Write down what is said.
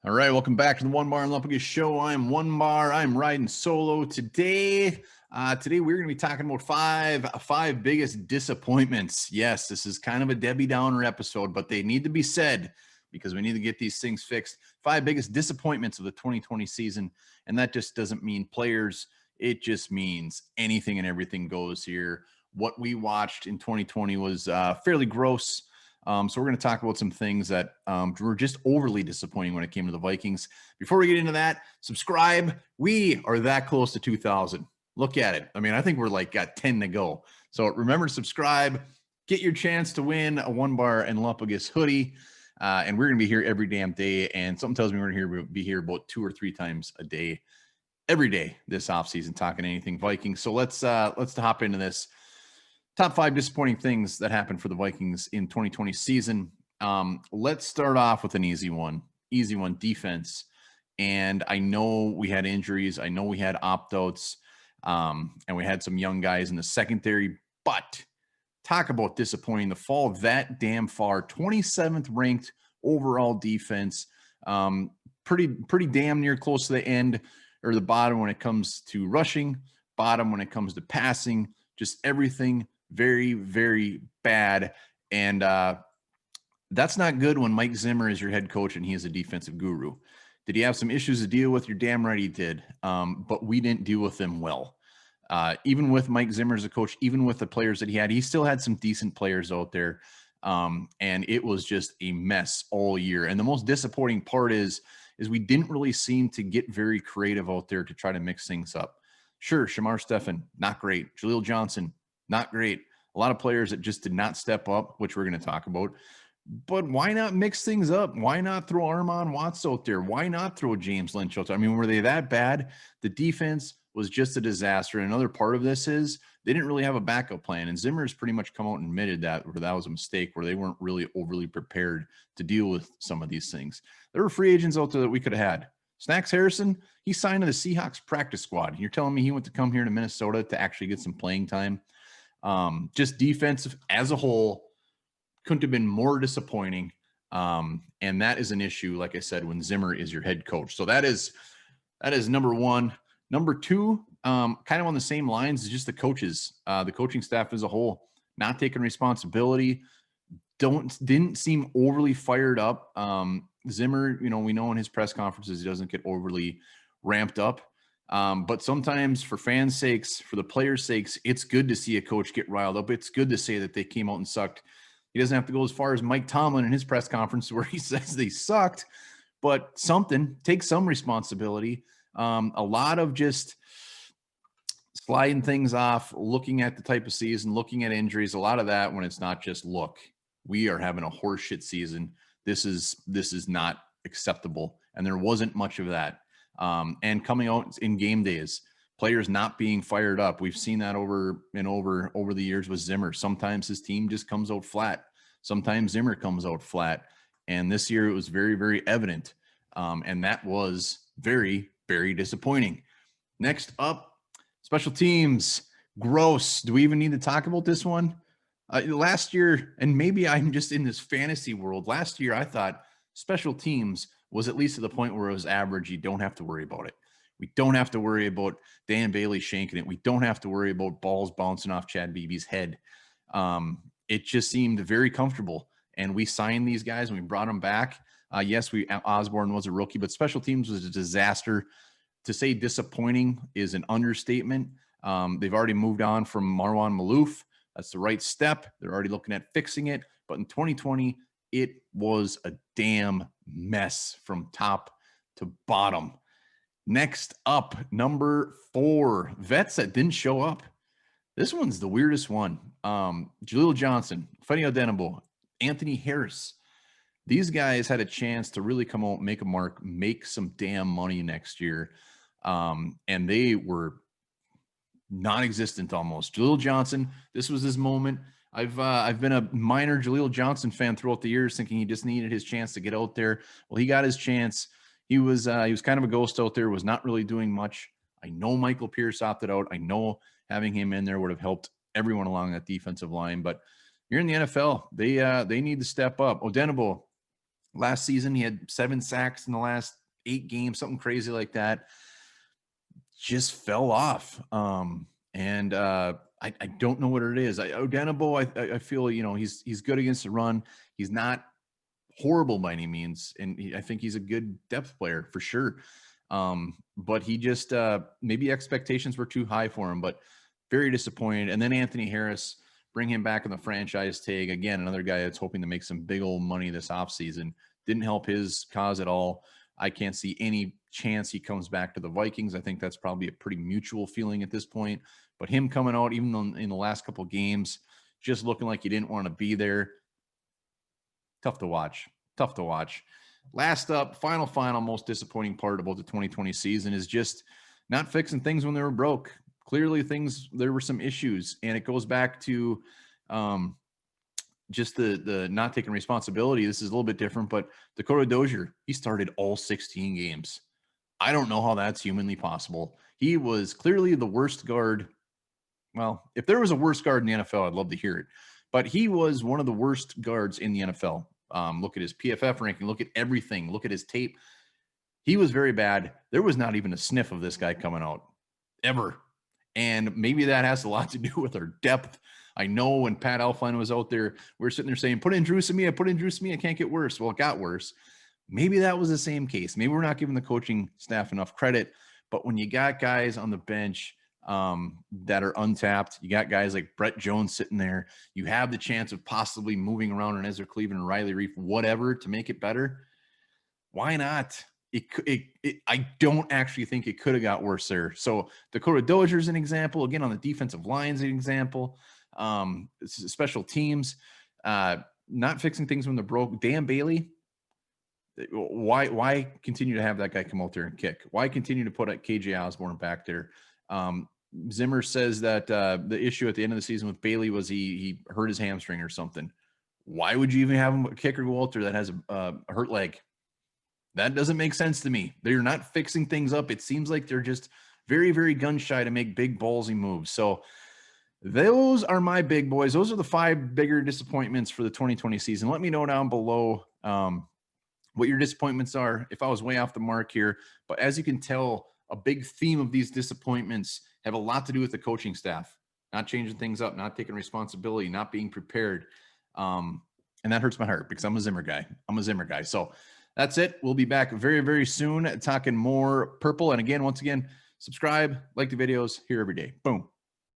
All right, welcome back to the One Bar and Lumpagus show. I'm One Bar. I'm riding solo today. Today we're going to be talking about five biggest disappointments. Yes, this is kind of a Debbie Downer episode, but they need to be said because we need to get these things fixed. Five biggest disappointments of the 2020 season, and that just doesn't mean players. It just means anything and everything goes here. What we watched in 2020 was fairly gross. So we're going to talk about some things that were just overly disappointing when it came to the Vikings. Before we get into that, subscribe. We are that close to 2,000. Look at it. I mean, I think we're like got 10 to go. So remember to subscribe. Get your chance to win a One Bar and Lumpagus hoodie. And we're going to be here every damn day. And something tells me we're going to be here about 2 or 3 times a day, every day this offseason, talking anything Vikings. So let's hop into this. Top 5 disappointing things that happened for the Vikings in 2020 season. Let's start off with an easy one. Easy one, defense. And I know we had injuries. I know we had opt-outs. And we had some young guys in the secondary. But talk about disappointing. The fall that damn far. 27th ranked overall defense. Pretty damn near close to the end or the bottom when it comes to rushing. Bottom when it comes to passing. Just everything very, very bad. And that's not good when Mike Zimmer is your head coach and he is a defensive guru. Did he have some issues to deal with? You're damn right he did. But we didn't deal with them well. Even with Mike Zimmer as a coach, even with the players that he still had some decent players out there. And it was just a mess all year. And the most disappointing part is we didn't really seem to get very creative out there to try to mix things up. Sure, Shamar Stephen, not great. Jaleel Johnson, not great. A lot of players that just did not step up, which we're going to talk about. But why not mix things up? Why not throw Armon Watts out there? Why not throw James Lynch out there? I mean, were they that bad? The defense was just a disaster. And another part of this is they didn't really have a backup plan. And Zimmer's pretty much come out and admitted that was a mistake, where they weren't really overly prepared to deal with some of these things. There were free agents out there that we could have had. Snacks Harrison, he signed to the Seahawks practice squad. You're telling me he went to come here to Minnesota to actually get some playing time? Just defensive as a whole couldn't have been more disappointing. And that is an issue, like I said, when Zimmer is your head coach. So that is number one. Number two, kind of on the same lines, is just the coaches, the coaching staff as a whole, not taking responsibility. Didn't seem overly fired up. Zimmer, we know in his press conferences, he doesn't get overly ramped up. But sometimes for fans' sakes, for the players' sakes, it's good to see a coach get riled up. It's good to say that they came out and sucked. He doesn't have to go as far as Mike Tomlin in his press conference where he says they sucked, but take some responsibility. A lot of just sliding things off, looking at the type of season, looking at injuries, a lot of that when it's not just, look, we are having a horseshit season. This is not acceptable. And there wasn't much of that. And coming out in game days, players not being fired up. We've seen that over the years with Zimmer. Sometimes his team just comes out flat. Sometimes Zimmer comes out flat. And this year it was very, very evident. And that was very, very disappointing. Next up, special teams. Gross. Do we even need to talk about this one? Last year, and maybe I'm just in this fantasy world, last year I thought special teams was at least to the point where it was average. You don't have to worry about it. We don't have to worry about Dan Bailey shanking it. We don't have to worry about balls bouncing off Chad Beebe's head. It just seemed very comfortable. And we signed these guys and we brought them back. Yes, Osborne was a rookie, but special teams was a disaster. To say disappointing is an understatement. They've already moved on from Marwan Malouf. That's the right step. They're already looking at fixing it. But in 2020, it was a damn mess from top to bottom. Next up, number 4, vets that didn't show up. This one's the weirdest one. Jaleel Johnson, Femi Odenigbo, Anthony Harris. These guys had a chance to really come out, make a mark, make some damn money next year. And they were non-existent almost. Jaleel Johnson, this was his moment. I've been a minor Jaleel Johnson fan throughout the years, thinking he just needed his chance to get out there. Well, he got his chance. He was kind of a ghost out there, was not really doing much. I know Michael Pierce opted out. I know having him in there would have helped everyone along that defensive line. But you're in the NFL. They need to step up. Odenigbo, last season, he had 7 sacks in the last 8 games, something crazy like that. Just fell off. I don't know what it is. Odenabo, I feel, you know, he's good against the run. He's not horrible by any means, and I think he's a good depth player for sure. But he just maybe expectations were too high for him, but very disappointed. And then Anthony Harris, bring him back on the franchise tag again, another guy that's hoping to make some big old money this offseason. Didn't help his cause at all. I can't see any chance he comes back to the Vikings. I think that's probably a pretty mutual feeling at this point. But him coming out, even in the last couple of games, just looking like he didn't want to be there. Tough to watch. Tough to watch. Last up, final, most disappointing part about the 2020 season is just not fixing things when they were broke. Clearly, there were some issues, and it goes back to just the not taking responsibility. This is a little bit different, but Dakota Dozier, he started all 16 games. I don't know how that's humanly possible. He was clearly the worst guard. Well, if there was a worst guard in the NFL, I'd love to hear it. But he was one of the worst guards in the NFL. Look at his PFF ranking. Look at everything. Look at his tape. He was very bad. There was not even a sniff of this guy coming out ever. And maybe that has a lot to do with our depth. I know when Pat Elflein was out there, we were sitting there saying, put in Drew Samia, put in Drew Samia. It can't get worse. Well, it got worse. Maybe that was the same case. Maybe we're not giving the coaching staff enough credit. But when you got guys on the bench that are untapped, you got guys like Brett Jones sitting there, you have the chance of possibly moving around an Ezra Cleveland, Riley Reef, whatever, to make it better. Why not? I don't actually think it could have got worse there. So Dakota Dozier is an example. Again, on the defensive lines, an example. Special teams, not fixing things when they're broke. Dan Bailey, why continue to have that guy come out there and kick? Why continue to put KJ Osborne back there? Zimmer says that the issue at the end of the season with Bailey was he hurt his hamstring or something. Why would you even have him kicker go out there that has a hurt leg? That doesn't make sense to me. They're not fixing things up. It seems like they're just very, very gun shy to make big ballsy moves. So those are my big boys. Those are the 5 bigger disappointments for the 2020 season. Let me know down below what your disappointments are, if I was way off the mark here. But as you can tell, a big theme of these disappointments have a lot to do with the coaching staff, not changing things up, not taking responsibility, not being prepared. And that hurts my heart because I'm a Zimmer guy. So that's it. We'll be back very, very soon talking more purple. And again, once again, subscribe, like the videos, here every day. Boom.